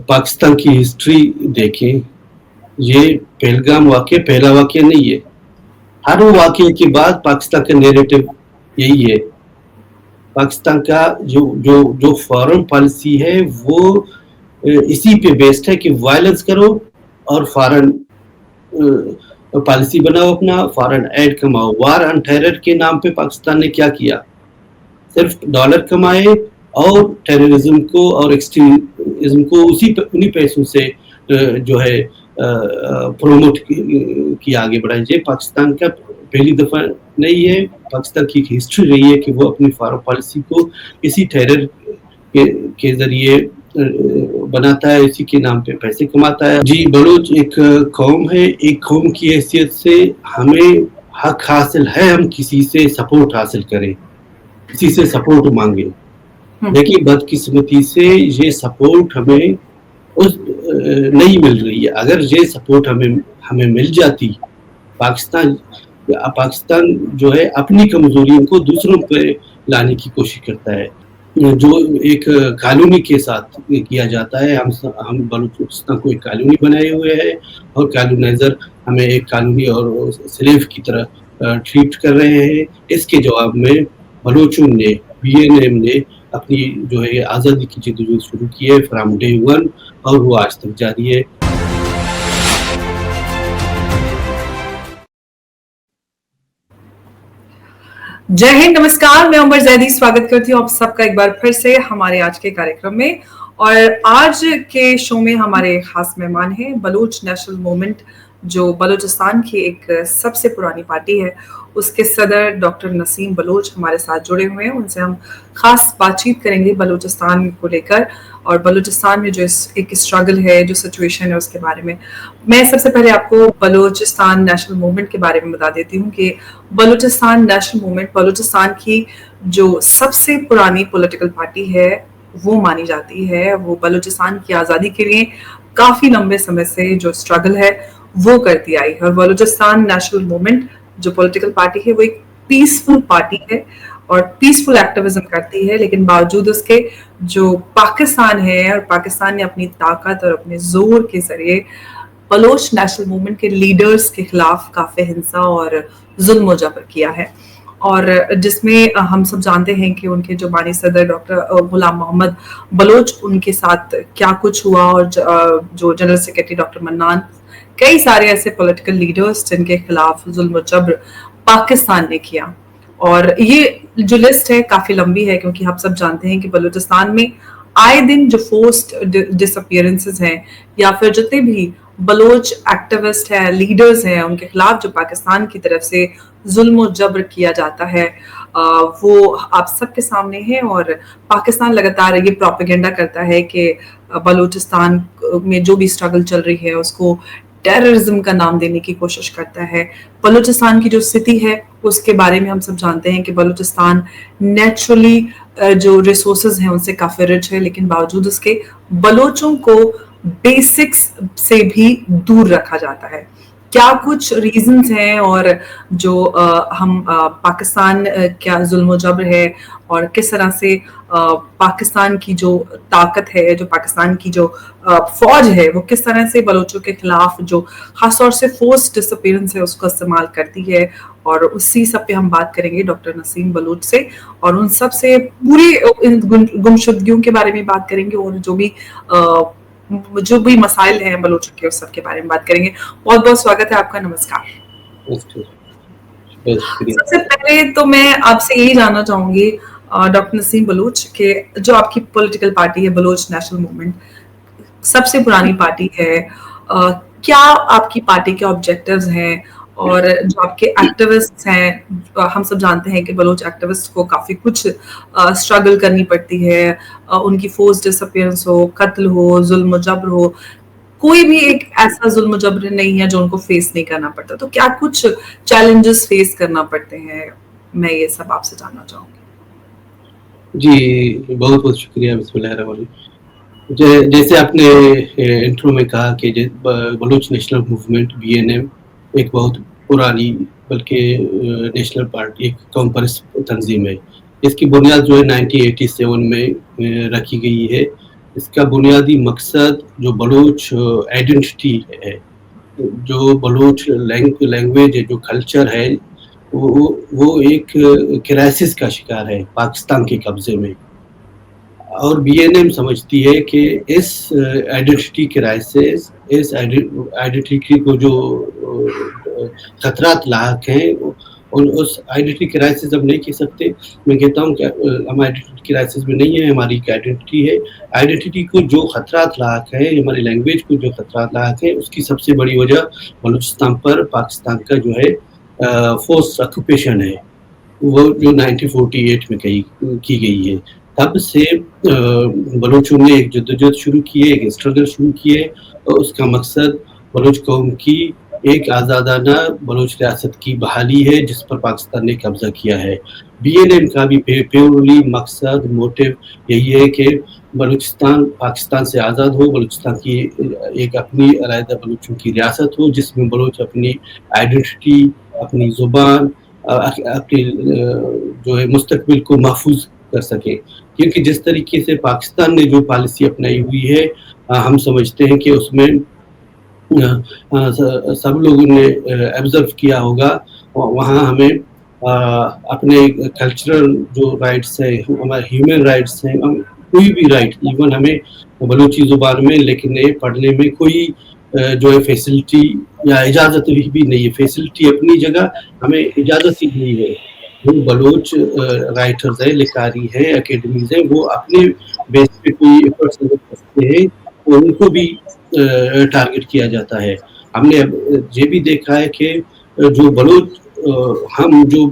पाकिस्तान की हिस्ट्री देखें, ये पहलगाम वाक़या पहला वाक़या नहीं है। हर वाक़ये के बाद पाकिस्तान का नैरेटिव यही है। पाकिस्तान का जो फॉरेन पॉलिसी है वो इसी पे बेस्ड है कि वायलेंस करो और फॉरेन पॉलिसी बनाओ, अपना फॉरेन एड कमाओ। वार ऑन टेरर के नाम पे पाकिस्तान ने क्या किया? सिर्फ डॉलर कमाए और टेररिज्म को और एक्सट्रीमिज्म को उन्हीं पैसों से जो है प्रोमोट किया, आगे बढ़ाया। ये पाकिस्तान का पहली दफा नहीं है, पाकिस्तान की हिस्ट्री रही है कि वो अपनी फॉरेन पॉलिसी को इसी टेरर के जरिए बनाता है, इसी के नाम पे पैसे कमाता है। जी, बलूच एक कौम है, एक कौम की हैसियत से हमें हक हासिल है हम किसी से सपोर्ट हासिल करें, किसी से सपोर्ट मांगे। लेकिन बदकिस्मती से ये सपोर्ट हमें नहीं मिल रही है। अगर ये सपोर्ट हमें मिल जाती, पाकिस्तान जो है अपनी कमजोरियों को दूसरों पे लाने की कोशिश करता है, जो एक कॉलोनी के साथ किया जाता है। हम बलूचिस्तान को एक कॉलोनी बनाए हुए हैं और कॉलोनाइजर हमें एक कॉलोनी और स्लेव की तरह ट्रीट कर रहे हैं। इसके जवाब में बलूचों ने, BNM ने अपनी जो है आज़ादी की जद्दोजहद शुरू की है फ्रॉम डे 1 और वो आज तक जारी है। जय हिंद, नमस्कार, मैं उमर जैदी स्वागत करती हूँ आप सबका एक बार फिर से हमारे आज के कार्यक्रम में। और आज के शो में हमारे खास मेहमान हैं बलूच नेशनल मूवमेंट, जो बलूचिस्तान की एक सबसे पुरानी पार्टी है, उसके सदर डॉक्टर नसीम बलोच हमारे साथ जुड़े हुए हैं। उनसे हम खास बातचीत करेंगे बलूचिस्तान को लेकर और बलूचिस्तान में जो एक स्ट्रगल है, जो सिचुएशन है, उसके बारे में। मैं सबसे पहले आपको बलूचिस्तान नेशनल मूवमेंट के बारे में बता देती हूँ कि बलूचिस्तान नेशनल मूवमेंट बलूचिस्तान की जो सबसे पुरानी पॉलिटिकल पार्टी है वो मानी जाती है। वो बलूचिस्तान की आज़ादी के लिए काफ़ी लंबे समय से जो स्ट्रगल है वो करती आई है। और बलूचिस्तान नेशनल मूवमेंट जो पॉलिटिकल पार्टी है वो एक पीसफुल पार्टी है और पीसफुल एक्टिविज्म करती है, लेकिन बावजूद उसके जो पाकिस्तान है और पाकिस्तान ने अपनी ताकत और अपने जोर के जरिए बलोच नेशनल मूवमेंट के लीडर्स के खिलाफ काफी हिंसा और जुल्म और जबर किया है। और जिसमें हम सब जानते हैं कि उनके जो बानी सदर डॉक्टर गुलाम मोहम्मद बलोच, उनके साथ क्या कुछ हुआ, और जो जनरल सेक्रेटरी डॉक्टर मन्नान, कई सारे ऐसे पॉलिटिकल लीडर्स जिनके खिलाफ जुल्म और जबर पाकिस्तान ने किया। और ये जो लिस्ट है काफी लंबी है, क्योंकि आप सब जानते हैं कि बलूचिस्तान में आए दिन जो फोर्स्ड डिसअपीयरेंसेस हैं या फिर जितने भी बलोच एक्टिविस्ट हैं, लीडर्स हैं, उनके खिलाफ जो पाकिस्तान की तरफ से जुल्म और जबर किया जाता है वो आप सबके सामने है। और पाकिस्तान लगातार ये प्रोपेगेंडा करता है कि बलूचिस्तान में जो भी स्ट्रगल चल रही है उसको टेररिज्म का नाम देने की कोशिश करता है। बलूचिस्तान की जो स्थिति है उसके बारे में हम सब जानते हैं कि बलूचिस्तान नेचुरली जो रिसोर्सेज हैं उनसे काफी रिच है, लेकिन बावजूद उसके बलोचों को बेसिक्स से भी दूर रखा जाता है। क्या कुछ रीजंस हैं और जो हम पाकिस्तान क्या जुल्म जबर है और किस तरह से पाकिस्तान की जो ताकत है, जो पाकिस्तान की जो फौज है, वो किस तरह से बलोचों के खिलाफ जो खास तौर से फोर्स डिसअपीयरेंस है उसको इस्तेमाल करती है। और उसी सब पे हम बात करेंगे डॉक्टर नसीम बलोच से, और उन सब से पूरी गुमशुदगियों के बारे में बात करेंगे और जो भी मसाइल हैं बलोचों के उस सब के बारे में बात करेंगे। बहुत बहुत स्वागत है आपका, नमस्कार। सबसे पहले तो मैं आपसे यही जानना चाहूंगी डॉक्टर नसीम बलोच के जो आपकी पॉलिटिकल पार्टी है बलोच नेशनल मूवमेंट, सबसे पुरानी पार्टी है, क्या आपकी पार्टी के ऑब्जेक्टिव्स हैं और जो आपके एक्टिविस्ट हैं, हम सब जानते हैं कि बलोच एक्टिविस्ट को काफी कुछ स्ट्रगल करनी पड़ती है, उनकी फोर्स डिसअपीयरेंस हो, कत्ल हो, जुल्म जबर हो, कोई भी एक ऐसा जुल्म जबर नहीं है जो उनको फेस नहीं करना पड़ता। तो क्या कुछ चैलेंजेस फेस करना पड़ते हैं, मैं ये सब आपसे जानना चाहूंगी। जी, बहुत बहुत शुक्रिया। बिस्मिल्लाहिर्रहमानिर्रहीम। जैसे आपने इंट्रो में कहा कि बलूच नेशनल मूवमेंट BNM एक बहुत पुरानी बल्कि नेशनल पार्टी, एक कौम परस्त तंजीम है। इसकी बुनियाद जो है 1987 में रखी गई है اس کا بنیادی مقصد جو بلوچ آئیڈینٹی ہے، جو بلوچ لینگویج ہے، جو کلچر ہے، وہ ایک کرائسس کا شکار ہے پاکستان کے قبضے میں. اور بی این ایم سمجھتی ہے کہ اس آئیڈینٹی کرائسس، اس آئیڈینٹی کو جو خطرات لاحق ہیں، اور اس آئیڈینٹی کرائسس ہم نہیں کہہ سکتے. میں کہتا ہوں کہ ہم آئیڈینٹی کرائسس میں نہیں ہیں، ہماری ایک آئیڈینٹی ہے. آئیڈینٹی کو جو خطرات لاحق ہیں، ہماری لینگویج کو جو خطرات لاحق ہیں، اس کی سب سے بڑی وجہ بلوچستان پر پاکستان کا جو ہے فورس آکوپیشن ہے، وہ جو 1948 میں کی گئی ہے. تب سے بلوچوں نے ایک جدوجہد شروع کی ہے، ایک اسٹرگل شروع کی ہے، اور اس کا مقصد بلوچ قوم کی ایک آزادانہ بلوچ ریاست کی بحالی ہے، جس پر پاکستان نے قبضہ کیا ہے. بی این ایم کا بھی پیورلی مقصد، موٹو یہی ہے کہ بلوچستان پاکستان سے آزاد ہو، بلوچستان کی ایک اپنی علیحدہ بلوچوں کی ریاست ہو، جس میں بلوچ اپنی آئیڈینٹی، اپنی زبان، اپنی جو ہے مستقبل کو محفوظ کر سکے. کیونکہ جس طریقے سے پاکستان نے جو پالیسی اپنائی ہوئی ہے، ہم سمجھتے ہیں کہ اس میں سب لوگوں نے آبزرو کیا ہوگا، وہاں ہمیں اپنے کلچرل جو رائٹس ہیں، ہمارے ہیومن رائٹس ہیں، کوئی بھی رائٹ، ایون ہمیں بلوچی زبان میں لکھنے پڑھنے میں کوئی جو ہے فیسلٹی یا اجازت بھی نہیں ہے. فیسلٹی اپنی جگہ، ہمیں اجازت ہی نہیں ہے. جو بلوچ رائٹرز ہیں، لکھاری ہیں، اکیڈمیز ہیں، وہ اپنے بیس پہ کوئی ایفرٹس کرتے ہیں، ان کو بھی ٹارگٹ کیا جاتا ہے. ہم نے یہ بھی دیکھا ہے کہ جو بلوچ ہم جو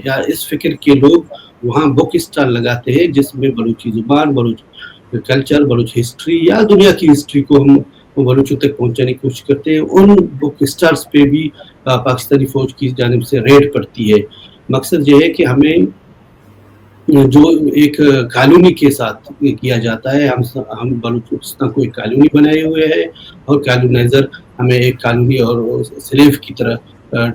یا اس فکر کے لوگ وہاں بک اسٹال لگاتے ہیں، جس میں بلوچی زبان، بلوچ کلچر، بلوچ ہسٹری یا دنیا کی ہسٹری کو ہم بلوچوں تک پہنچانے کی کوشش کرتے ہیں. ان بک اسٹالز پہ بھی پاکستانی فوج کی جانب سے ریڈ پڑتی ہے. مقصد یہ ہے کہ ہمیں جو ایک کالونی کے ساتھ کیا جاتا ہے، ہم بلوچستان کو ایک کالونی بنائے ہوئے ہیں، اور کالونائزر ہمیں ایک کالونی اور سلیو کی طرح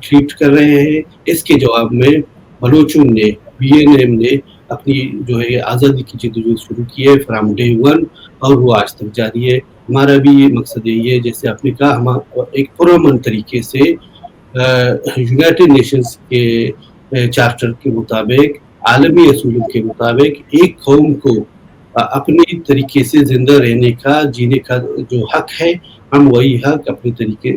ٹریٹ کر رہے ہیں. اس کے جواب میں بلوچوں نے، بی این ایم نے اپنی جو ہے آزادی کی جدوجہد شروع کی ہے فرام ڈے ون، اور وہ آج تک جاری ہے. ہمارا بھی یہ مقصد یہی ہے، جیسے آپ نے کہا، ہم ایک پرامن طریقے سے یونائٹڈ نیشنز کے چارٹر کے مطابق، عالمی اصولوں کے مطابق، ایک قوم کو اپنی طریقے سے زندہ رہنے کا، جینے کا جو حق ہے، ہم وہی حق اپنے طریقے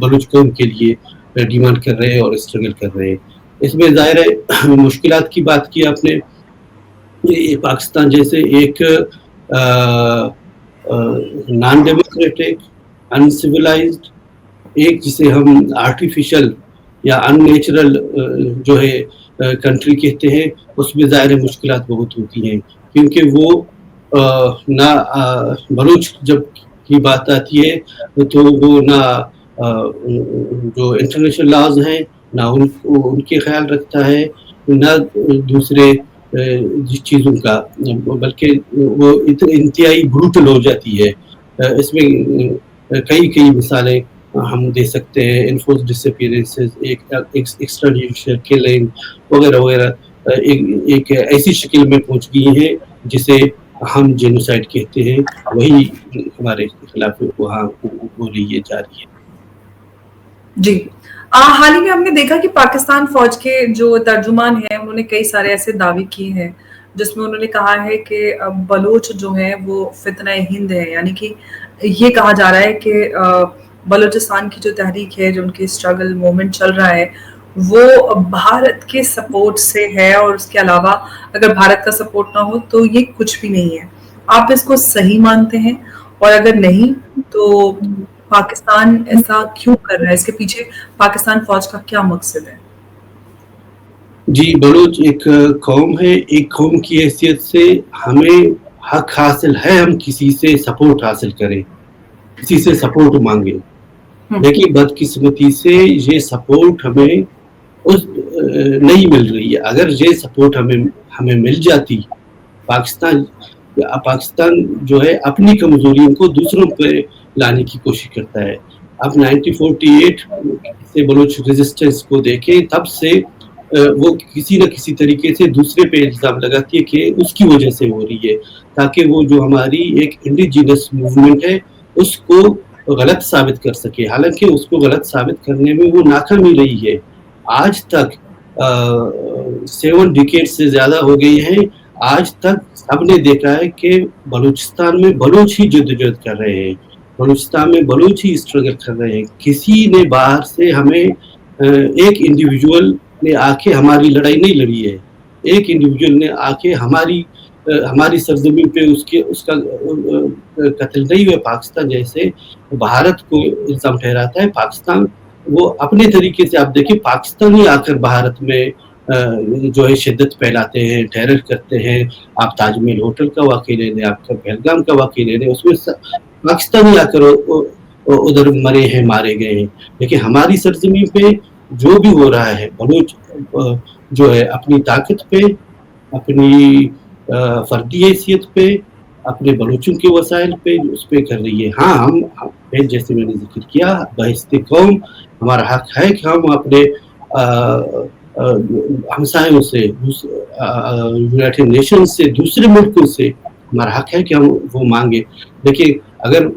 بلوچ قوم کے لیے ڈیمانڈ کر رہے ہیں اور اسٹرگل کر رہے ہیں. اس میں ظاہر ہے مشکلات کی بات کی آپ نے. پاکستان جیسے ایک نان ڈیموکریٹک، انسیولائزڈ، ایک جسے ہم آرٹیفیشل یا ان نیچرل جو ہے کنٹری کہتے ہیں، اس میں ظاہر مشکلات بہت ہوتی ہیں. کیونکہ وہ نہ بلوچ جب کی بات آتی ہے تو وہ نہ جو انٹرنیشنل لاز ہیں نہ ان کے خیال رکھتا ہے، نہ دوسرے چیزوں کا، بلکہ وہ انتہائی بروٹل ہو جاتی ہے. اس میں کئی مثالیں ہم دے سکتے ہیں. انفورس ڈس اپیئرنسز، ایکسٹرا جوڈیشل کلنگ وغیرہ وغیرہ ایک ایسی شکل میں پہنچ گئی ہیں جسے ہم جینوسائیڈ کہتے ہیں. وہی ہمارے خلاف وہاں بولی جا رہی ہے. جی، حال ہی میں ہم نے دیکھا کہ پاکستان فوج کے جو ترجمان ہیں، انہوں نے کئی سارے ایسے دعوے کیے ہیں جس میں انہوں نے کہا ہے کہ بلوچ جو ہیں وہ فتنہ ہند ہے. یعنی کہ یہ کہا جا رہا ہے کہ بلوچستان کی جو تحریک ہے، جو ان کی اسٹرگل موومنٹ چل رہا ہے، وہ بھارت کے سپورٹ سے ہے، اور اس کے علاوہ اگر بھارت کا سپورٹ نہ ہو تو یہ کچھ بھی نہیں ہے. آپ اس کو صحیح مانتے ہیں؟ اور اگر نہیں تو پاکستان ایسا کیوں کر رہا ہے؟ اس کے پیچھے پاکستان فوج کا کیا مقصد ہے؟ جی، بلوچ ایک قوم ہے. ایک قوم کی حیثیت سے ہمیں حق حاصل ہے ہم کسی سے سپورٹ حاصل کریں، کسی سے سپورٹ مانگیں. لیکن بدقسمتی سے یہ سپورٹ ہمیں نہیں مل رہی ہے. اگر یہ سپورٹ ہمیں مل جاتی، پاکستان جو ہے اپنی کمزوریوں کو دوسروں پہ لانے کی کوشش کرتا ہے. اب 1948 سے بلوچ ریزسٹنس کو دیکھیں، تب سے وہ کسی نہ کسی طریقے سے دوسرے پہ الزام لگاتی ہے کہ اس کی وجہ سے ہو رہی ہے، تاکہ وہ جو ہماری ایک انڈیجینس موومنٹ ہے اس کو غلط ثابت کر سکے، حالانکہ اس کو غلط ثابت کرنے میں وہ ناکام ہی رہی ہے۔ آج تک 7 ڈیکیڈ سے زیادہ ہو گئی ہیں، آج تک سب نے دیکھا ہے کہ بلوچستان میں بلوچ ہی جدوجہد کر رہے ہیں، بلوچستان میں بلوچ ہی اسٹرگل کر رہے ہیں۔ کسی نے باہر سے ہمیں ایک انڈیویجول نے آ کے ہماری لڑائی نہیں لڑی ہے، ایک انڈیویجول نے آ کے ہماری سرزمین پہ اس کا قتل نہیں ہوا۔ پاکستان جیسے بھارت کو الزام ٹھہراتا ہے، پاکستان وہ اپنے طریقے سے، آپ دیکھیں پاکستان ہی آ کر بھارت میں جو ہے شدت پھیلاتے ہیں، ٹیرر کرتے ہیں۔ آپ تاج محل ہوٹل کا واقعہ لے لیں، آپ کا پہلگام کا واقعہ لے لیں، اس میں پاکستان ہی آ کر ادھر مرے ہیں، مارے گئے ہیں۔ لیکن ہماری سرزمین پہ جو بھی ہو رہا ہے، بلوچ جو ہے اپنی طاقت پہ، اپنی فردی حیثیت پہ، اپنے بلوچوں کے وسائل پہ اس پہ کر رہی ہے۔ ہاں ہم جیسے میں نے ذکر کیا، بحیثیت قوم ہمارا حق ہے کہ ہم اپنے ہمسایوں سے، یونائٹڈ نیشن سے، دوسرے ملکوں سے ہمارا حق ہے کہ ہم وہ مانگے۔ دیکھیے اگر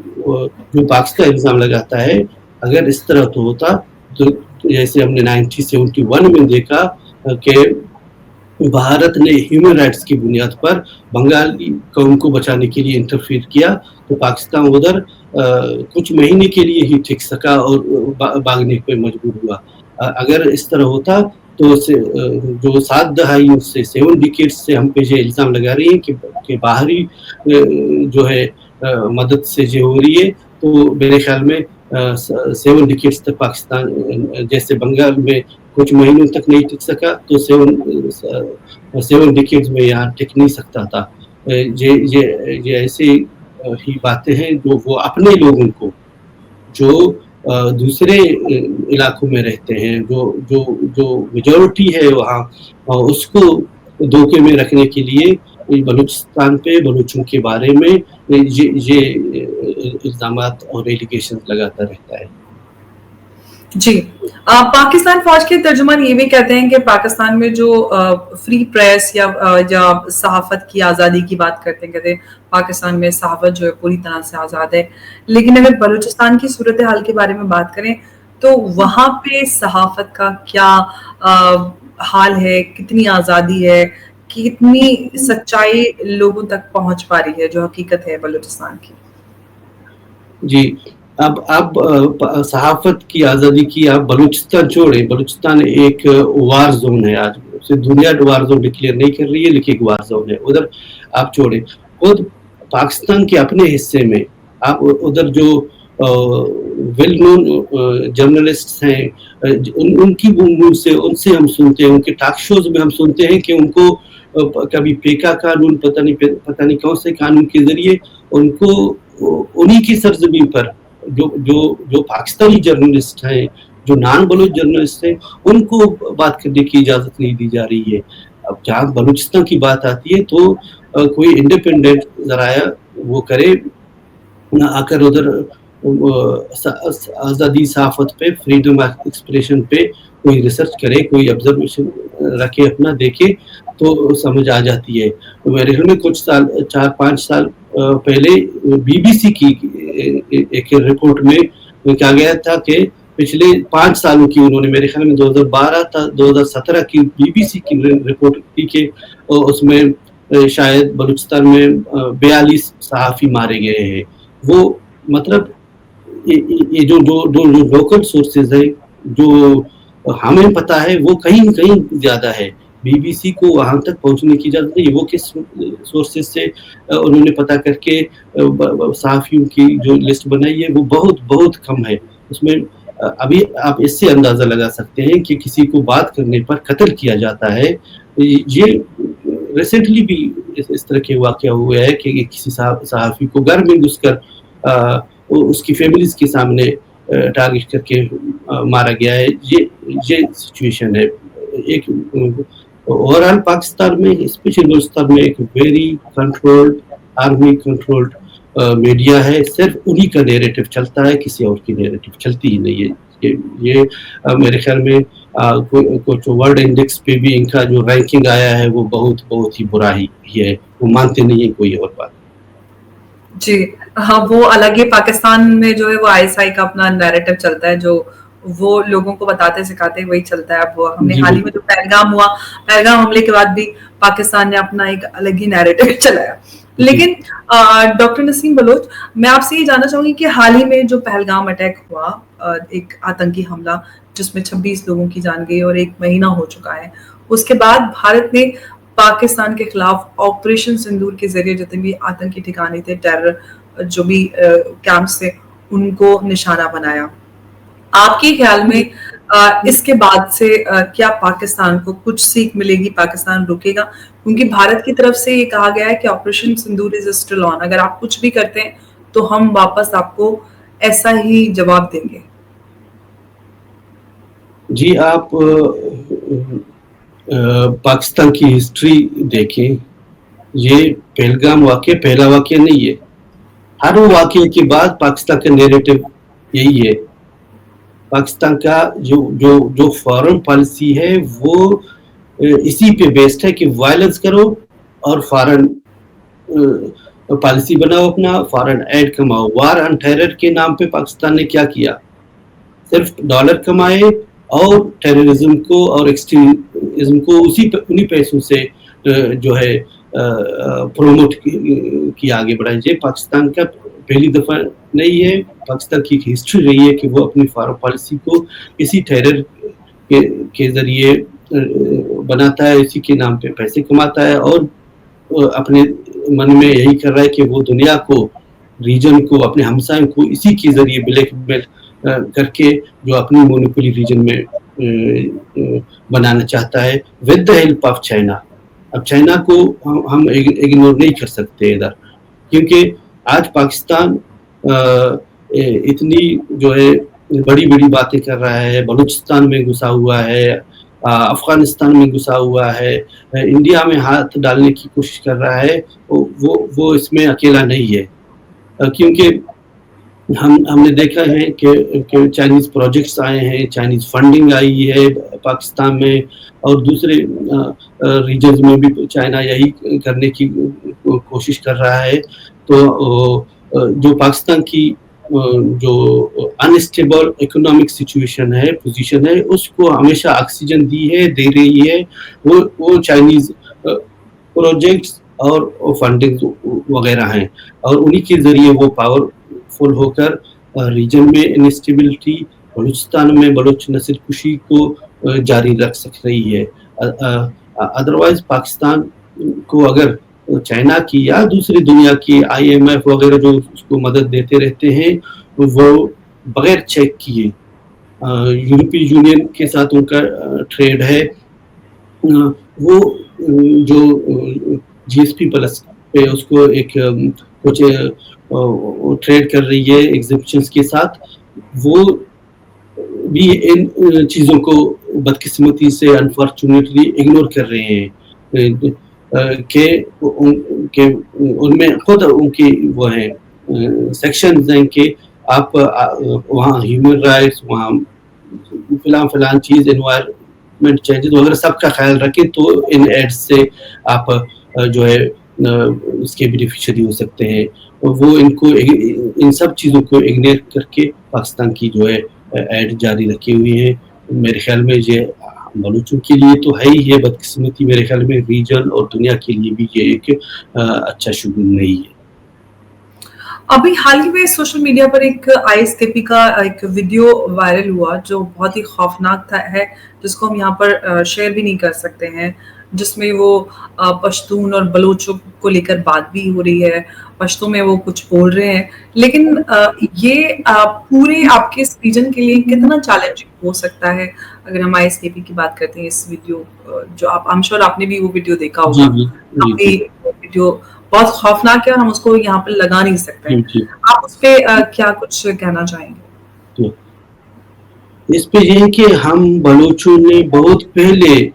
جو پاکستان الزام لگاتا ہے، اگر اس طرح تو ہوتا تو جیسے ہم نے 1971 میں دیکھا کہ بھارت نے ہیومن رائٹس کی بنیاد پر بنگالی قوم کو بچانے کے لیے انٹرفیئر کیا، تو پاکستان ادھر کچھ مہینے کے لیے ہی ٹک سکا اور بھاگنے پہ مجبور ہوا۔ اگر اس طرح ہوتا تو جو 7 دہائیوں سے 7 ڈیکیڈ سے ہم پہ یہ الزام لگا رہی ہیں کہ باہری جو ہے مدد سے جو ہو رہی ہے، تو میرے خیال میں 7 ڈیکیڈز تک پاکستان جیسے بنگال میں کچھ مہینوں تک نہیں ٹک سکا، تو 7 ڈیکیڈز میں یہاں ٹک نہیں سکتا تھا۔ یہ ایسی ہی باتیں ہیں جو وہ اپنے لوگوں کو جو دوسرے علاقوں میں رہتے ہیں، جو میجورٹی ہے وہاں، اس کو دھوکے میں رکھنے کے لیے بلوچستان پہ بلوچوں کے بارے میں یہ الزامات اور ایلیگیشن لگاتا رہتا ہے۔ جی، پاکستان فوج کے ترجمان یہ بھی کہتے ہیں کہ پاکستان میں جو فری پریس یا صحافت کی آزادی کی بات کرتے ہیں، کہتے ہیں پاکستان میں صحافت جو ہے پوری طرح سے آزاد ہے، لیکن اگر بلوچستان کی صورتحال کے بارے میں بات کریں تو وہاں پہ صحافت کا کیا حال ہے، کتنی آزادی ہے، کتنی سچائی لوگوں تک پہنچ پا رہی ہے جو حقیقت ہے بلوچستان کی؟ جی، اب صحافت کی آزادی کی آپ بلوچستان چھوڑیں، بلوچستان ایک وار زون ہے، آج اسے دنیا وار زون ڈکلیئر نہیں کر رہی ہے، لیکن ایک وار زون ہے، ادھر آپ چھوڑیں۔ خود پاکستان کے اپنے حصے میں آپ ادھر جو ویل نون جرنلسٹ ہیں، ان کی منہ سے ان سے ہم سنتے ہیں، ان کے ٹاک شوز میں ہم سنتے ہیں کہ ان کو کبھی پیکا قانون پتہ نہیں کون سے قانون کے ذریعے ان کو انہی کی سرزمین پر جو پاکستانی جرنلسٹ ہیں، جو نان بلوچ جرنلسٹ ہیں، ان کو بات کرنے کی اجازت نہیں دی جا رہی ہے۔ اب جہاں بلوچستان کی بات آتی ہے تو کوئی انڈیپینڈنٹ ذرائع وہ کرے، آ کر ادھر آزادی صحافت پہ، فریڈم آف ایکسپریشن پہ کوئی ریسرچ کرے، کوئی آبزرویشن رکھے، اپنا دیکھے تو سمجھ آ جاتی ہے۔ میرے گھر میں کچھ سال 4-5 سال پہلے بی بی سی کی ایک رپورٹ میں کہا گیا تھا کہ پچھلے 5 سالوں کی، انہوں نے میرے خیال میں 2012 تا 2017 کی بی بی سی کی رپورٹ تھی کہ اس میں شاید بلوچستان میں 42 صحافی مارے گئے ہیں۔ وہ مطلب یہ جو لوکل سورسز ہیں، جو ہمیں پتہ ہے، وہ کہیں زیادہ ہے۔ بی بی سی کو وہاں تک پہنچنے کی اجازت نہیں، وہ کس سورسز سے انہوں نے پتہ کر کے صحافیوں کی جو لسٹ بنائی ہے وہ بہت کم ہے۔ اس میں ابھی آپ اس سے اندازہ لگا سکتے ہیں کہ کسی کو بات کرنے پر قتل کیا جاتا ہے۔ یہ ریسنٹلی بھی اس طرح کے واقعہ ہوئے ہے کہ کسی صحافی کو گھر میں گھس کر اس کی فیملیز کے سامنے ٹارگٹ کر کے مارا گیا ہے۔ یہ سچویشن ہے۔ ایک اوورآل پاکستان میں، اسپیشلی بلوچستان میں، ایک very controlled, army controlled media ہے۔ صرف انہی کا نیریٹو چلتا ہے، کسی اور کی نیریٹو چلتی ہی نہیں ہے۔ یہ میرے خیال میں कुछ वर्ल्ड इंडेक्स पे भी इनका जो रैंकिंग आया है वो बहुत ही बुरा ही है, वो मानते नहीं है कोई और बात। जी हाँ, वो अलग ही पाकिस्तान में जो है वो आईएसआई का अपना नैरेटिव चलता है, जो वो लोगों को बताते सिखाते वही चलता है। अब वो हमने जी हाल ही में जो पहलगाम हमले के बाद भी पाकिस्तान ने अपना एक अलग ही नैरेटिव चलाया। लेकिन डॉक्टर नसीम बलोच, मैं आपसे ये जानना चाहूंगी कि हाल ही में जो पहलगाम अटैक हुआ, एक आतंकी हमला जिसमें 26 लोगों की जान गई और 1 महीना हो चुका है, उसके बाद भारत ने पाकिस्तान के खिलाफ ऑपरेशन सिंदूर के जरिए जितने भी आतंकी ठिकाने थे, टेरर जो भी कैंप्स थे, उनको निशाना बनाया। आपके ख्याल में इसके बाद से क्या पाकिस्तान को कुछ सीख मिलेगी, पाकिस्तान रुकेगा? क्योंकि भारत की तरफ से ये कहा गया है कि operation Sindoor is still on, अगर आप कुछ भी करते हैं तो हम वापस आपको ऐसा ही जवाब देंगे। जी, आप पाकिस्तान की हिस्ट्री देखें, ये पहलगाम वाक़या पहला वाक़या नहीं है। हर वाक़ये के बाद पाकिस्तान का नैरेटिव यही है। पाकिस्तान का जो फॉरेन पॉलिसी है वो इसी पे बेस्ड है कि वायलेंस करो और फॉरेन पॉलिसी बनाओ, अपना फॉरेन एड कमाओ। वार ऑन टेरर के नाम पे पाकिस्तान ने क्या किया? सिर्फ डॉलर कमाए और टेररिज्म को और एक्सट्रीमिज्म को उन्हीं पैसों से जो है प्रोमोट किया, आगे बढ़ाया। ये पाकिस्तान का पहली दफा नहीं है, पाकिस्तान की हिस्ट्री रही है कि वो अपनी फॉरेन पॉलिसी को इसी टेरर के जरिए बनाता है, इसी के नाम पे पैसे कमाता है और अपने मन में यही कर रहा है कि वो दुनिया को, रीजन को, अपने हमसायों को इसी के जरिए ब्लैकमेल करके जो अपनी मोनोपोली रीजन में बनाना चाहता है with the help of China. अब चाइना को हम इग्नोर नहीं कर सकते इधर, क्योंकि आज पाकिस्तान इतनी जो है बड़ी बड़ी बातें कर रहा है, बलूचिस्तान में घुसा हुआ है, अफगानिस्तान में घुसा हुआ है, इंडिया में हाथ डालने की कोशिश कर रहा है। वो इसमें अकेला नहीं है, क्योंकि हमने देखा है कि चाइनीज प्रोजेक्ट्स आए हैं, चाइनीज फंडिंग आई है पाकिस्तान में, और दूसरे रीजन्स में भी चाइना यही करने की कोशिश कर रहा है। तो जो पाकिस्तान की जो अनस्टेबल इकोनॉमिक सिचुएशन है, पोजीशन है, उसको हमेशा ऑक्सीजन दे रही है वो चाइनीज प्रोजेक्ट्स और फंडिंग वगैरह हैं, और उन्हीं के जरिए वो पावरफुल होकर रीजन में इंस्टेबिलिटी, बलूचिस्तान में बलोच नस्ल कुशी को जारी रख सक रही है। अदरवाइज पाकिस्तान को अगर चाइना की या दूसरी दुनिया की IMF वगैरह जो उसको मदद देते रहते हैं, वो बगैर चेक किए, यूरोपीय यूनियन के साथ उनका ट्रेड है, वो जो GSP प्लस पे उसको एक कुछ ट्रेड कर रही है एग्जिबिशंस के साथ, वो भी इन चीज़ों को बदकिस्मती से अनफॉर्चुनेटली इग्नोर कर रहे हैं कि उनमें खुद उनकी वो है सेक्शंस हैं कि आप वहाँ ह्यूमन राइट्स, वहाँ फिलान चीज़, एनवायरनमेंट चेंजेस वगैरह सबका ख्याल रखें, तो इन एड्स से आप जो है इसके बेनिफिशियरी हो सकते हैं। वो इन सब चीज़ों को इग्नोर करके पाकिस्तान की जो है एड जारी रखी हुई है। मेरे ख्याल में ये बलूचों के लिए तो है ही है बदकिस्मती, मेरे ख्याल में रीजन और दुनिया के लिए भी ये एक अच्छा शुगुन नहीं है। अभी हाल ही में सोशल मीडिया पर एक ISKP का एक वीडियो वायरल हुआ जो बहुत ही खौफनाक है, जिसको हम यहाँ पर शेयर भी नहीं कर सकते हैं, जिसमें वो पश्तून और बलोचों को लेकर बात भी हो रही है, पश्तो में वो कुछ बोल रहे हैं, लेकिन ये पूरे आपके इस रीजन के लिए कितना चैलेंजिंग हो सकता है? अगर हम ISKP की बात करते हैं, इस वीडियो जो I'm sure आपने भी वो वीडियो देखा होगा, काफी वीडियो बहुत खौफनाक है और हम उसको यहाँ पर लगा नहीं सकते। आप उस पे क्या कुछ कहना चाहेंगे? इस पे ये है कि हम बलोचों ने बहुत पहले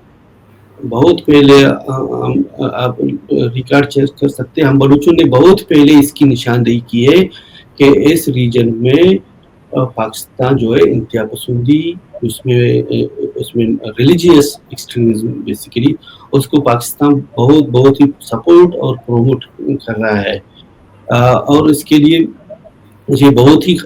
आप रिकॉर्ड चेक कर सकते हैं, हम बलूचों ने बहुत पहले इसकी निशानदेही की है कि इस रीजन में पाकिस्तान जो है इंतहा पसंदी, उसमें रिलीजियस एक्सट्रीमिज्म बेसिकली, उसको पाकिस्तान बहुत ही सपोर्ट और प्रमोट कर रहा है। और इसके लिए ये बहुत ही,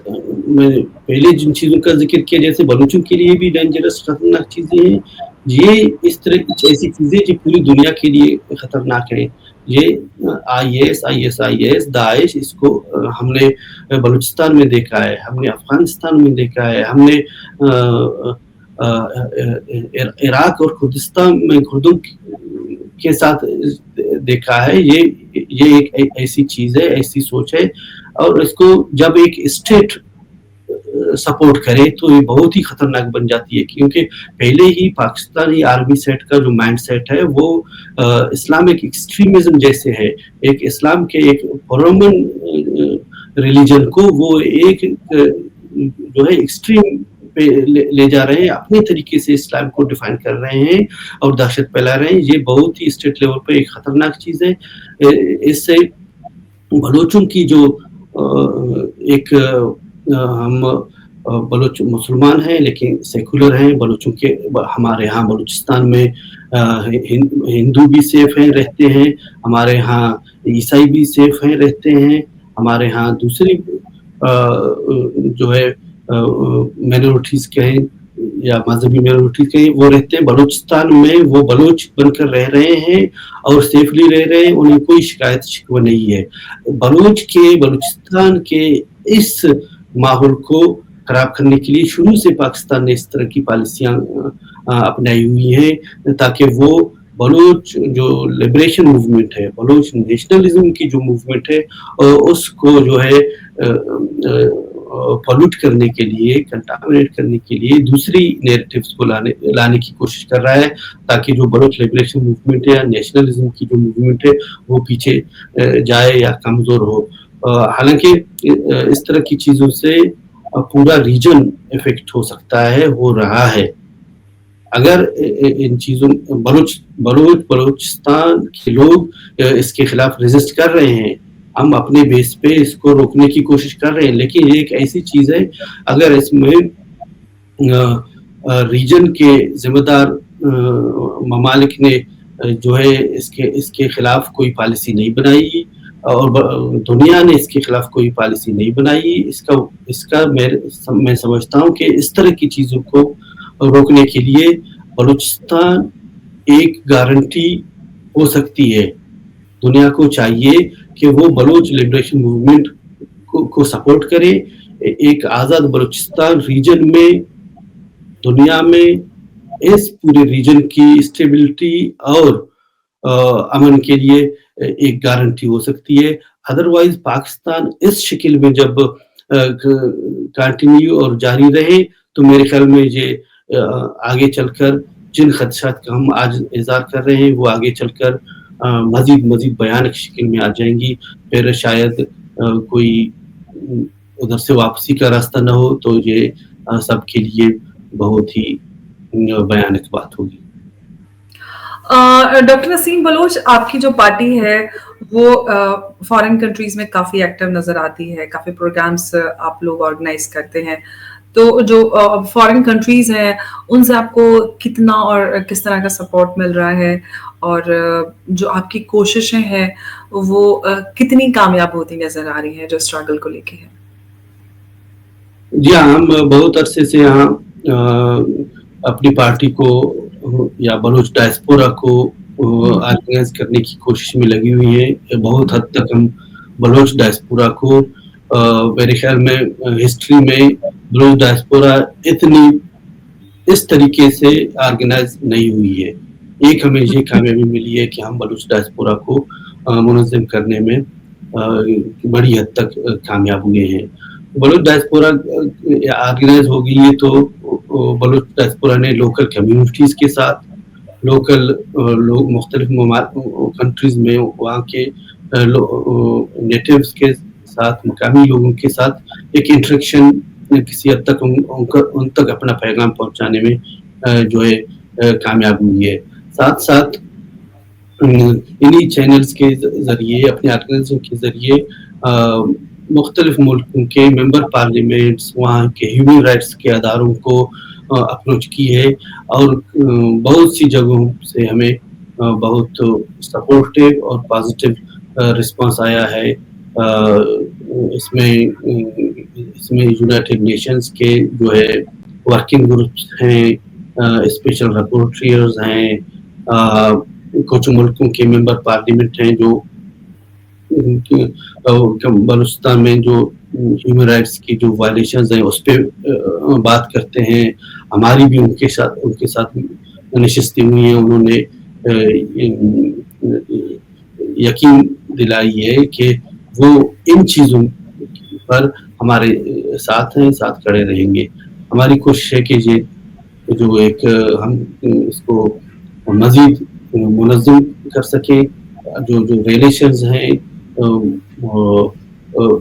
मैंने पहले जिन चीज़ों का जिक्र किया, जैसे बलूचों के लिए भी डेंजरस खतरनाक चीज़ें हैं, ये इस तरह की ऐसी चीज़ें जो पूरी दुनिया के लिए खतरनाक है। ये ISIS, दाइश, इसको हमने बलूचिस्तान में देखा है, हमने अफगानिस्तान में देखा है, हमने इराक और कुर्दिस्तान में कुर्दों के साथ देखा है। ये एक ऐसी चीज़ है, ऐसी सोच है, और इसको जब एक स्टेट सपोर्ट करे तो ये बहुत ही खतरनाक बन जाती है, क्योंकि पहले ही पाकिस्तानी आर्मी सेट का जो माइंड सेट है वो इस्लामिक एक्सट्रीमिज्म जैसे है। एक इस्लाम के एक रोमन रिलीजन को वो एक जो है एक्सट्रीम पे ले जा रहे हैं, अपने तरीके से इस्लाम को डिफाइन कर रहे हैं और दहशत फैला रहे हैं। ये बहुत ही स्टेट लेवल पे एक खतरनाक चीज़ है। इससे बलोचों की जो एक हम बलोच मुसलमान हैं लेकिन सेकुलर हैं, बलोचों के हमारे यहाँ बलूचिस्तान में हिंदू भी सेफ हैं, रहते हैं, हमारे यहाँ ईसाई भी सेफ हैं, रहते हैं, हमारे यहाँ दूसरी जो है माइनॉरिटीज कहें या मजहबी माइनॉरिटीज कहें, वो रहते हैं बलूचिस्तान में, वो बलोच बनकर रह रहे हैं और सेफली रह रहे हैं, उन्हें कोई शिकायत शिकवा नहीं है। बलूचिस्तान के इस माहौल को खराब करने के लिए शुरू से पाकिस्तान ने इस तरह की पॉलिसियां अपनाई हुई हैं, ताकि वो बलोच जो लिबरेशन मूवमेंट है, बलोच नेशनलिज्म की जो मूवमेंट है, उसको जो है पॉल्यूट करने के लिए, कंटामिनेट करने के लिए दूसरी नैरेटिव्स को लाने की कोशिश कर रहा है, ताकि जो बलोच लिबरेशन मूवमेंट है या नेशनलिज्म की जो मूवमेंट है वो पीछे जाए या कमजोर हो। हालांकि इस तरह की चीजों से पूरा रीजन इफेक्ट हो सकता है, हो रहा है। अगर इन चीजों बलूचिस्तान के लोग इसके खिलाफ रेजिस्ट कर रहे हैं, हम अपने बेस पे इसको रोकने की कोशिश कर रहे हैं, लेकिन ये एक ऐसी चीज है, अगर इसमें रीजन के जिम्मेदार ममालिक ने जो है इसके खिलाफ कोई पॉलिसी नहीं बनाई और दुनिया ने इसके खिलाफ कोई पॉलिसी नहीं बनाई, इसका मैं समझता हूँ कि इस तरह की चीजों को रोकने के लिए बलूचिस्तान एक गारंटी हो सकती है। दुनिया को चाहिए कि वो बलोच लिबरेशन मूवमेंट को सपोर्ट करे। एक आज़ाद बलूचिस्तान रीजन में, दुनिया में, इस पूरे रीजन की स्टेबिलिटी और अमन के लिए एक गारंटी हो सकती है। अदरवाइज पाकिस्तान इस शक्ल में जब कंटिन्यू और जारी रहे तो मेरे ख्याल में ये आगे चलकर जिन खदशात का हम आज इज़हार कर रहे हैं वो आगे चलकर मजीद भयानक शक्ल में आ जाएंगी। फिर शायद कोई उधर से वापसी का रास्ता न हो तो ये सबके लिए बहुत ही भयानक बात होगी। डॉक्टर नसीम बलोच, आपकी जो पार्टी है वो फॉरेन कंट्रीज में काफी एक्टिव नजर आती है, काफी प्रोग्राम्स आप लोग ऑर्गेनाइज करते हैं, तो जो फॉरेन कंट्रीज हैं उनसे आपको कितना और किस तरह का सपोर्ट मिल रहा है, और जो आपकी कोशिशें हैं वो कितनी कामयाब होती नजर आ रही हैं जो स्ट्रगल को लेके है? जी हाँ, हम बहुत अरसे से यहाँ अपनी पार्टी को या बलोच डायस्पोरा को ऑर्गेनाइज करने की कोशिश में लगी हुई है। बहुत हद तक हम बलोच डायस्पोरा को, मेरे ख्याल में हिस्ट्री में बलोच डायस्पोरा इतनी इस तरीके से ऑर्गेनाइज नहीं हुई है। एक हमें ये कामयाबी मिली है कि हम बलोच डायस्पोरा को मुनज़्ज़म करने में बड़ी हद तक कामयाब हुए हैं। बलोच डायस्पोरा ऑर्गेनाइज हो गई है तो बलोच डायस्पोरा ने लोकल कम्युनिटीज़ के साथ, लोकल लोग मुख्तलिफ कंट्रीज में वहाँ के नेटिव्स के साथ, मकामी लोगों के साथ एक इंटरेक्शन किसी हद तक उन तक अपना पैगाम पहुँचाने में जो है कामयाब हुई है। साथ साथ इन्हीं चैनल्स के जरिए, अपने ऑर्गेनाइजेशन के जरिए मुख्तलिफ मुल्कों के मेंबर पार्लियामेंट्स, वहाँ के ह्यूमन राइट्स के अदारों को अप्रोच की है और बहुत सी जगहों से हमें बहुत सपोर्टिव और पॉजिटिव रिस्पांस आया है। इसमें यूनाइटेड नेशंस के जो है वर्किंग ग्रुप्स हैं, स्पेशल रिपोर्टर्स हैं, कुछ मुल्कों के मेंबर पार्लियामेंट हैं जो बलूचिस्तान में जो ह्यूमन राइट्स की जो वायलेशंस हैं उस पर बात करते हैं। हमारी भी उनके साथ नशिस्तें हुई हैं। उन्होंने यकीन दिलाई है कि वो इन चीज़ों पर हमारे साथ हैं, साथ खड़े रहेंगे। हमारी कोशिश है कि ये जो एक हम इसको मज़ीद मुनज़्ज़म कर सकें। जो रिलेशंस हैं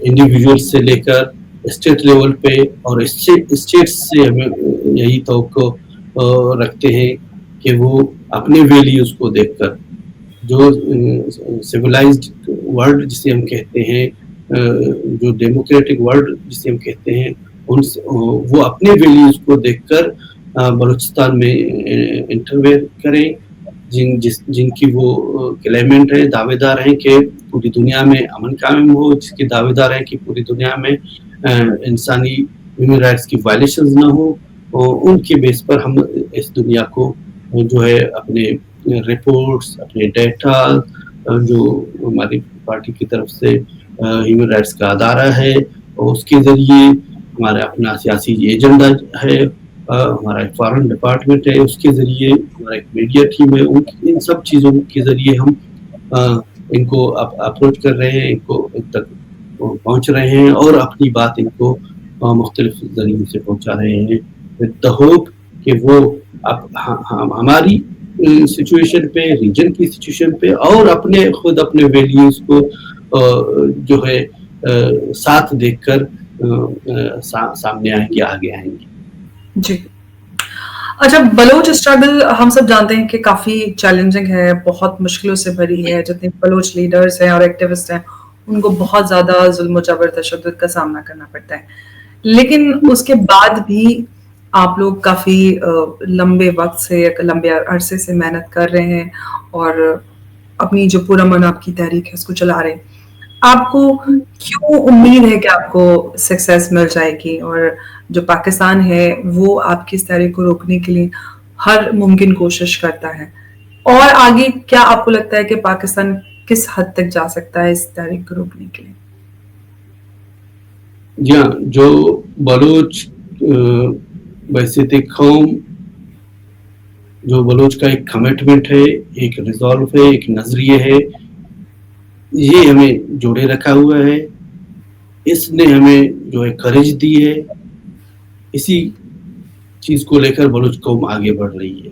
इंडिविजुअल से लेकर स्टेट लेवल पे और स्टेट्स से हमें यही तवक्को रखते हैं कि वो अपने वैल्यूज़ को देखकर जो सिविलाइज्ड वर्ल्ड जिसे हम कहते हैं, जो डेमोक्रेटिक वर्ल्ड जिसे हम कहते हैं, वो अपने वैल्यूज़ को देखकर बलूचिस्तान में इंटरवेयर करें। जिनकी वो क्लेमेंट है, दावेदार हैं कि पूरी दुनिया में अमन कायम हो, जिसके दावेदार हैं कि पूरी दुनिया में इंसानी ह्यूमन राइट्स की वायलेशंस ना हो, उनके बेस पर हम इस दुनिया को जो है अपने रिपोर्ट्स, अपने डेटा जो हमारी पार्टी की तरफ से ह्यूमन राइट्स का अदारा है, उसके ज़रिए हमारा अपना सियासी एजेंडा है, हमारा एक फॉरेन डिपार्टमेंट है, उसके ज़रिए हमारा एक मीडिया टीम है, इन सब चीज़ों के ज़रिए हम इनको अप्रोच कर रहे हैं, इनको इन तक पहुंच रहे हैं और अपनी बात इनको मुख्तलिफ ज़रिए से पहुंचा रहे हैं विद द होप कि वो हमारी सिचुएशन पे, रीजन की सिचुएशन पे और अपने वैल्यूज़ को जो है साथ देखकर सामने आएंगे, आगे आएंगे। जी। अच्छा, बलोच स्ट्रगल हम सब जानते हैं कि काफी चैलेंजिंग है, बहुत मुश्किलों से भरी है। जितने बलोच लीडर्स हैं और एक्टिविस्ट हैं उनको बहुत ज्यादा जुल्म जबर तशद्दुद का सामना करना पड़ता है, लेकिन उसके बाद भी आप लोग काफी लंबे वक्त से, लंबे अरसे से मेहनत कर रहे हैं और अपनी जो पुरअमन आपकी तहरीक है उसको चला रहे हैं। आपको क्यों उम्मीद है कि आपको सक्सेस मिल जाएगी और जो पाकिस्तान है वो आपकी इस तहरीक को रोकने के लिए हर मुमकिन कोशिश करता है? और आगे क्या आपको लगता है कि पाकिस्तान किस हद तक जा सकता है इस तहरीक को रोकने के लिए? जी हाँ, जो बलोच बैसित कौम, जो बलोच का एक कमिटमेंट है, एक रिजॉल्व है, एक नजरिए है, ये हमें जोड़े रखा हुआ है। इसने हमें जो है करेज दी है। इसी चीज को लेकर बलोच कौम आगे बढ़ रही है।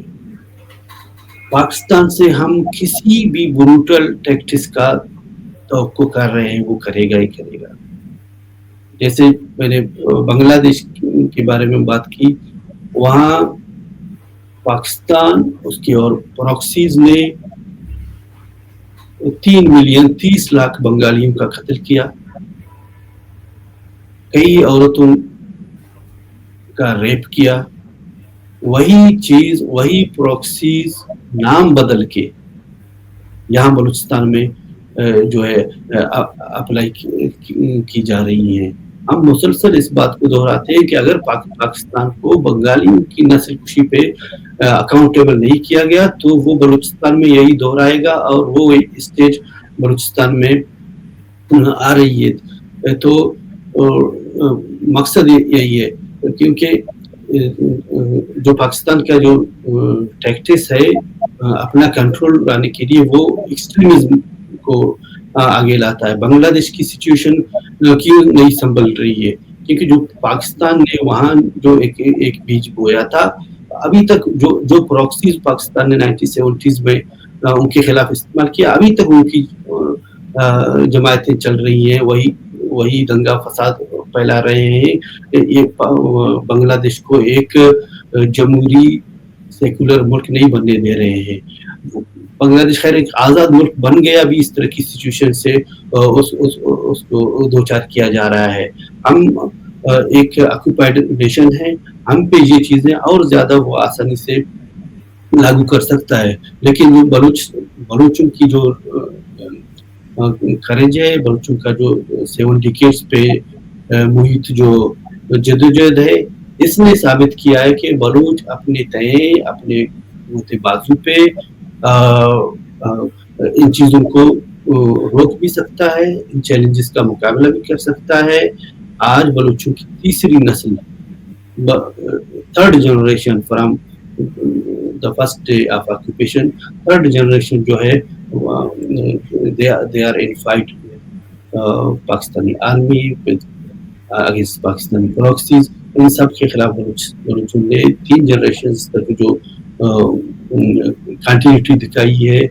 पाकिस्तान से हम किसी भी ब्रूटल टैक्टिक्स का तवक्को कर रहे हैं, वो करेगा ही करेगा। जैसे मैंने बांग्लादेश के बारे में बात की, वहाँ पाकिस्तान उसके और प्रॉक्सीज ने 3 मिलियन 30 लाख बंगालियों का कत्ल किया, कई औरतों का रेप किया। वही चीज, वही प्रॉक्सीज नाम बदल के यहाँ बलूचिस्तान में जो है अप्लाई की जा रही है। हम मुसलसल इस बात को दोहराते हैं कि अगर पाकिस्तान को बंगालियों की नस्ल कुशी पे अकाउंटेबल नहीं किया गया तो वो बलूचिस्तान में यही दोहराएगा और वो स्टेज बलूचिस्तान में आ रही है। तो मकसद यही है, क्योंकि जो पाकिस्तान का जो टैक्टिक्स है अपना कंट्रोल लाने के लिए, वो एक्सट्रीमिज्म को आगे लाता है। बांग्लादेश की सिचुएशन क्यों नहीं संभल रही है? क्योंकि जो पाकिस्तान ने वहाँ जो एक बीज बोया था, अभी तक जो प्रॉक्सीज पाकिस्तान ने 1970s में उनके खिलाफ इस्तेमाल किया, अभी तक उनकी जमायतें चल रही हैं, वही दंगा फसाद फैला रहे हैं। ये बांग्लादेश को एक जमहूरी सेकुलर मुल्क नहीं बनने दे रहे हैं। बांग्लादेश खैर एक आज़ाद मुल्क बन गया, अभी इस तरह की सिचुएशन से उसको दो चार किया जा रहा है। हम एक ऑक्यूपाइड नेशन है, हम पे ये चीज़ें और ज़्यादा वो आसानी से लागू कर सकता है। लेकिन जो बलूचों की जो खर्च है, बलूचों का जो 7 डिकेड्स पे मुहित जो जदोजहद है, इसने साबित किया है कि बलूच अपने तय अपने बाजू पे इन चीज़ों को रोक भी सकता है, इन चैलेंजेस का मुकाबला भी कर सकता है। आज बलूचों की तीसरी नस्ल, third generation from the first day of occupation, third generation जो है they are in fight with Pakistani army, with against Pakistani proxies. इन सब के खिलाफ बलूचों ने 3 जनरेशन तक जो कंटिन्यूटी दिखाई है,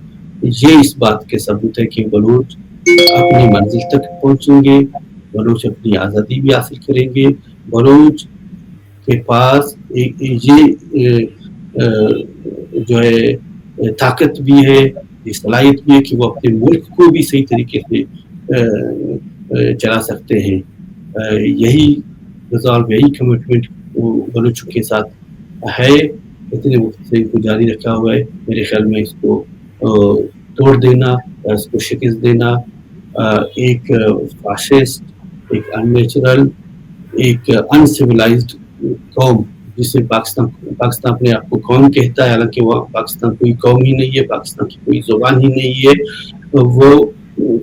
ये इस बात के सबूत है कि बलूच अपनी मंजिल तक पहुंचेंगे, बलूच अपनी आज़ादी भी हासिल करेंगे। बलूच के पास ये जो है ताकत भी है, ये सलाहियत भी है कि वो अपने मुल्क को भी सही तरीके से चला सकते हैं। यही रिजॉल्व, यही कमिटमेंट बलूचों के साथ है, इतने वक्त से इसको जारी रखा हुआ है। मेरे ख्याल में इसको तोड़ देना, इसको शिकस्त देना एक फाशिस्ट, एक अननेचुरल, एक अनसिविलाइज्ड कौम, जिसे पाकिस्तान अपने आप को कौम कहता है, हालांकि वो पाकिस्तान कोई कौम ही नहीं है, पाकिस्तान की कोई जुबान ही नहीं है। वो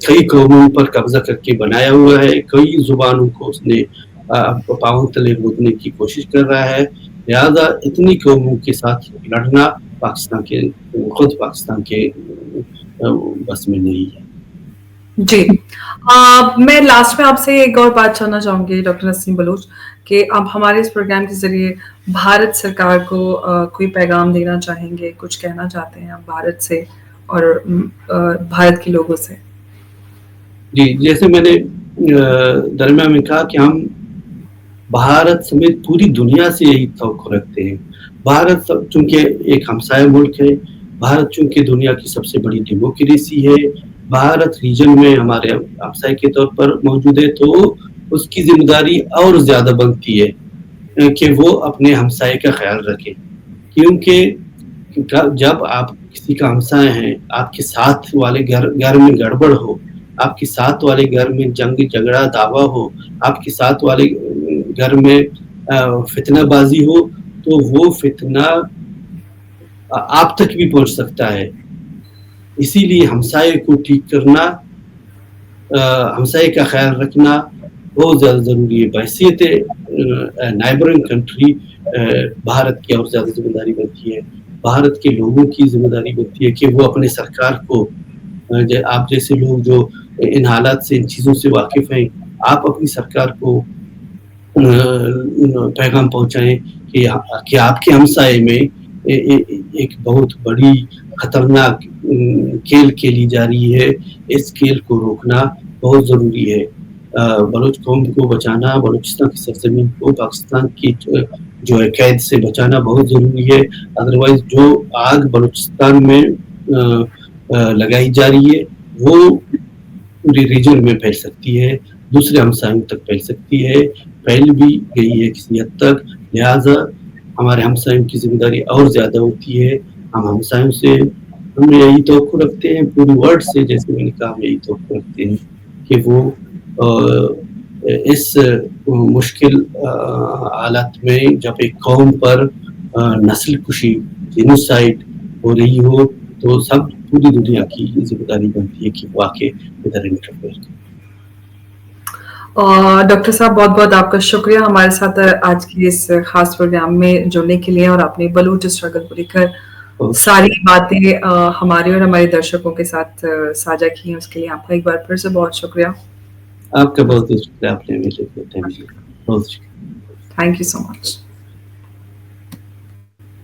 कई कौमों पर कब्जा करके बनाया हुआ है, कई जुबानों को उसने पांव तले रोकने की कोशिश कर रहा है। लिहाजा इतनी कौमों के साथ लड़ना खुद पाकिस्तान के बस में नहीं है। जी, मैं लास्ट में आपसे एक और बात जानना चाहूंगी डॉक्टर नसीम बलूच, कि आप हमारे इस प्रोग्राम के जरिए भारत सरकार को कोई पैगाम देना चाहेंगे, कुछ कहना चाहते हैं आप भारत से और भारत के लोगों से? जी, जैसे मैंने दरमियान में कहा कि हम भारत समेत पूरी दुनिया से यही तवक्को रखते हैं। भारत चूंकि एक हमसाया मुल्क है, भारत चूंकि दुनिया की सबसे बड़ी डेमोक्रेसी है, भारत रीजन में हमारे हमसाये के तौर पर मौजूद है, तो उसकी जिम्मेदारी और ज्यादा बनती है कि वो अपने हमसाये का ख्याल रखे। क्योंकि जब आप किसी का हमसाया हैं, आपके साथ वाले घर में गड़बड़ हो, आपके साथ वाले घर में जंग झगड़ा दावा हो, आपके साथ वाले घर में फितनाबाजी हो, तो वो फितना आप तक भी पहुंच सकता है। इसीलिए हमसाये को ठीक करना, हमसाये का ख्याल रखना बहुत ज़्यादा ज़रूरी है। बहैसियत नाइबरिंग कंट्री भारत की और ज़्यादा जिम्मेदारी बनती है, भारत के लोगों की जिम्मेदारी बनती है कि वो अपने सरकार को, आप जैसे लोग जो इन हालात से, इन चीज़ों से वाकिफ़ हैं, आप अपनी सरकार को पैगाम पहुंचाएं कि आपके हमसाये में एक बहुत बड़ी खतरनाक खेल खेली जा रही है। इस खेल को रोकना बहुत ज़रूरी है। बलूच कौम को बचाना, बलूचिस्तान की सरजमीन को पाकिस्तान की जो है कैद से बचाना बहुत ज़रूरी है। अदरवाइज जो आग बलूचिस्तान में लगाई जा रही है वो पूरे रीजन में फैल सकती है, दूसरे हमसायों तक फैल सकती है, फैल भी गई है किसी हद तक। लिहाजा हमारे हमसायों की जिम्मेदारी और ज़्यादा होती है। हम हमसायों से हम यही तवक्को रखते हैं, पूरी वर्ल्ड से, जैसे मैंने कहा, हम यही तवक्को रखते हैं कि वो इस मुश्किल हालत में जब एक कौम पर नस्ल कुशी, जेनोसाइड हो रही हो, तो सब पूरी दुनिया की जिम्मेदारी बनती है कि वो आके इधर इंटरफेयर करें। डॉक्टर साहब, बहुत बहुत आपका शुक्रिया हमारे साथ आज की इस खास प्रोग्राम में जुड़ने के लिए, और अपने बलूच स्ट्रगल को लेकर सारी बातें हमारे और हमारे दर्शकों के साथ साझा की हैं, उसके लिए आपका एक बार फिर से बहुत शुक्रिया। आपका बहुत शुक्रिया, आपने मुझे बहुत शुक्रिया। Thank you so much.